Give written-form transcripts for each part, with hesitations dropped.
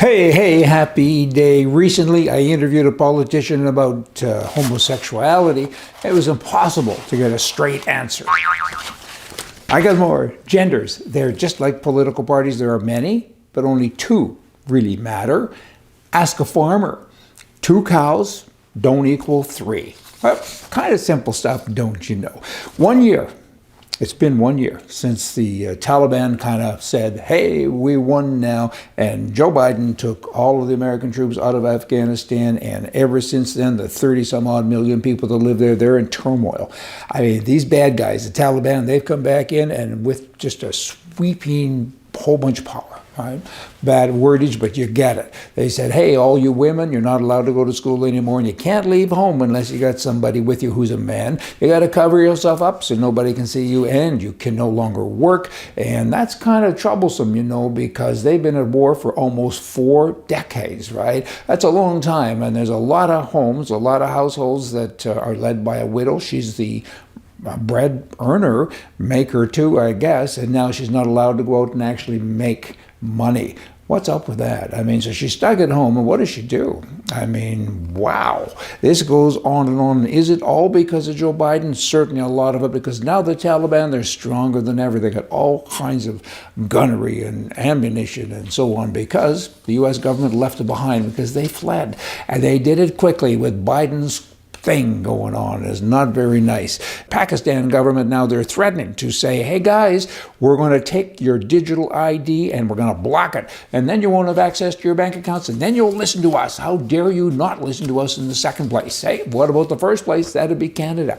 Hey, happy day. Recently, I interviewed a politician about homosexuality. It was impossible to get a straight answer. I got more. Genders. They're just like political parties. There are many, but only two really matter. Ask a farmer. 2 cows don't equal 3. Well, kind of simple stuff, don't you know? 1 year. It's been 1 year since the Taliban kind of said, hey, we won now, and Joe Biden took all of the American troops out of Afghanistan, and ever since then, the 30-some-odd million people that live there, they're in turmoil. I mean, these bad guys, the Taliban, they've come back in, and with just a sweeping whole bunch of power. Right? Bad wordage, but you get it. They said, hey, all you women, you're not allowed to go to school anymore, and you can't leave home unless you got somebody with you who's a man. You got to cover yourself up so nobody can see you, and you can no longer work. And that's kind of troublesome, because they've been at war for almost 4 decades, right? That's a long time, and there's a lot of homes, a lot of households that are led by a widow. She's the bread earner, maker too, I guess, and now she's not allowed to go out and actually make money. What's up with that? I mean, so she's stuck at home, and what does she do? I mean, wow. This goes on and on. Is it all because of Joe Biden? Certainly a lot of it, because now the Taliban, they're stronger than ever. They got all kinds of gunnery and ammunition and so on, because the U.S. government left it behind, because they fled. And they did it quickly with Biden's thing going on. Is not very nice. Pakistan government now, they're threatening to say, hey guys, we're going to take your digital ID and we're going to block it, and then you won't have access to your bank accounts, and then you'll listen to us. How dare you not listen to us in the second place? Hey, what about the first place? That'd be Canada.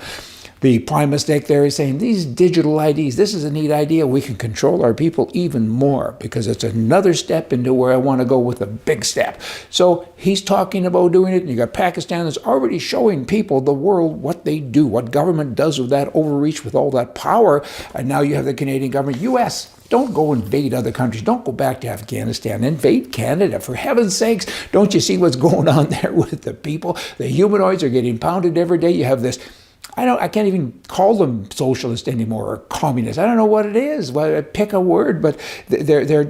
The prime mistake there is saying these digital IDs, this is a neat idea. We can control our people even more, because it's another step into where I want to go with a big step. So he's talking about doing it, and you got Pakistan that's already showing people, the world, what they do, what government does with that overreach, with all that power. And now you have the Canadian government. U.S., don't go invade other countries. Don't go back to Afghanistan. Invade Canada. For heaven's sakes, don't you see what's going on there with the people? The humanoids are getting pounded every day. You have this, I can't even call them socialist anymore, or communist. I don't know what it is. Well, pick a word, but they're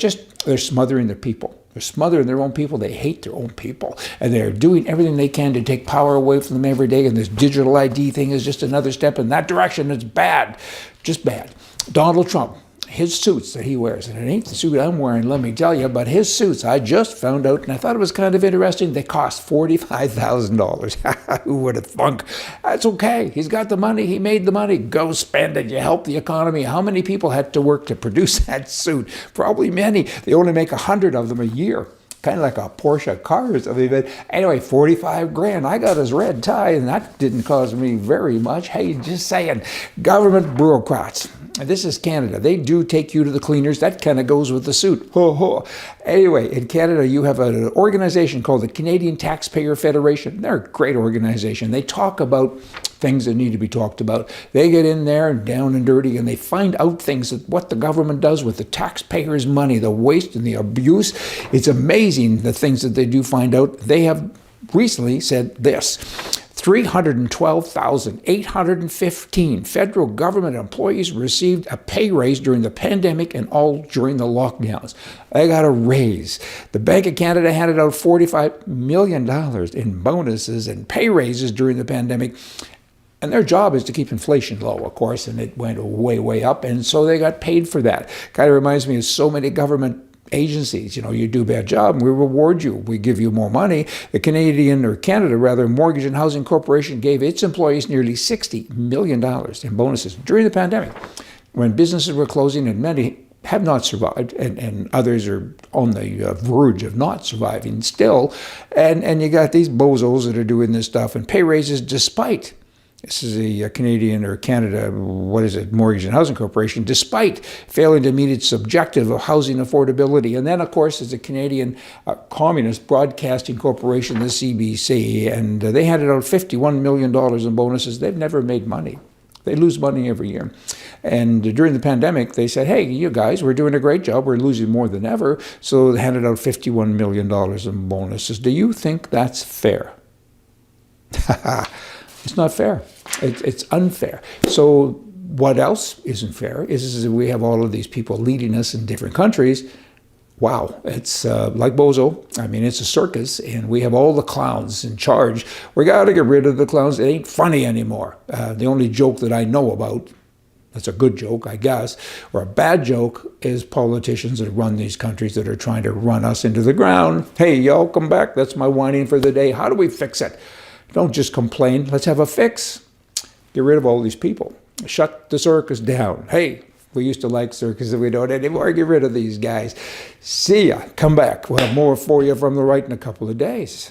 smothering their people. They're smothering their own people. They hate their own people, and they're doing everything they can to take power away from them every day. And this digital ID thing is just another step in that direction. It's bad, just bad. Donald Trump. His suits that he wears, and it ain't the suit I'm wearing, let me tell you, but his suits, I just found out, and I thought it was kind of interesting, they cost $45,000. Who would have thunk? That's okay. He's got the money. He made the money. Go spend it. You help the economy. How many people had to work to produce that suit? Probably many. They only make 100 of them a year. Kind of like a Porsche car or something. But anyway, 45 grand. I got his red tie, and that didn't cost me very much. Hey, just saying, government bureaucrats. This is Canada. They do take you to the cleaners. That kind of goes with the suit. Ho, ho. Anyway, in Canada, you have an organization called the Canadian Taxpayer Federation. They're a great organization. They talk about things that need to be talked about. They get in there and down and dirty, and they find out things that what the government does with the taxpayers' money, the waste and the abuse. It's amazing the things that they do find out. They have recently said this: 312,815 federal government employees received a pay raise during the pandemic and all during the lockdowns. They got a raise. The Bank of Canada handed out $45 million in bonuses and pay raises during the pandemic. And their job is to keep inflation low, of course, and it went way, way up, and so they got paid for that. Kind of reminds me of so many government agencies. You do a bad job, we reward you. We give you more money. The Canada Mortgage and Housing Corporation gave its employees nearly $60 million in bonuses during the pandemic, when businesses were closing and many have not survived, and others are on the verge of not surviving still. And you got these bozos that are doing this stuff, and pay raises despite. This is a Canada, Mortgage and Housing Corporation, despite failing to meet its objective of housing affordability. And then, of course, there's a Canadian Communist Broadcasting Corporation, the CBC, and they handed out $51 million in bonuses. They've never made money. They lose money every year. And during the pandemic, they said, hey, you guys, we're doing a great job. We're losing more than ever. So they handed out $51 million in bonuses. Do you think that's fair? It's not fair. It's unfair. So what else isn't fair is we have all of these people leading us in different countries wow, it's like Bozo. I mean, it's a circus, and we have all the clowns in charge. We got to get rid of the clowns. It ain't funny anymore. The only joke that I know about, that's a good joke, I guess, or a bad joke, is politicians that run these countries that are trying to run us into the ground. Hey, y'all, come back. That's my whining for the day. How do we fix it? Don't just complain. Let's have a fix. Get rid of all these people. Shut the circus down. Hey, we used to like circuses. We don't anymore. Get rid of these guys. See ya. Come back. We'll have more for you from the right in a couple of days.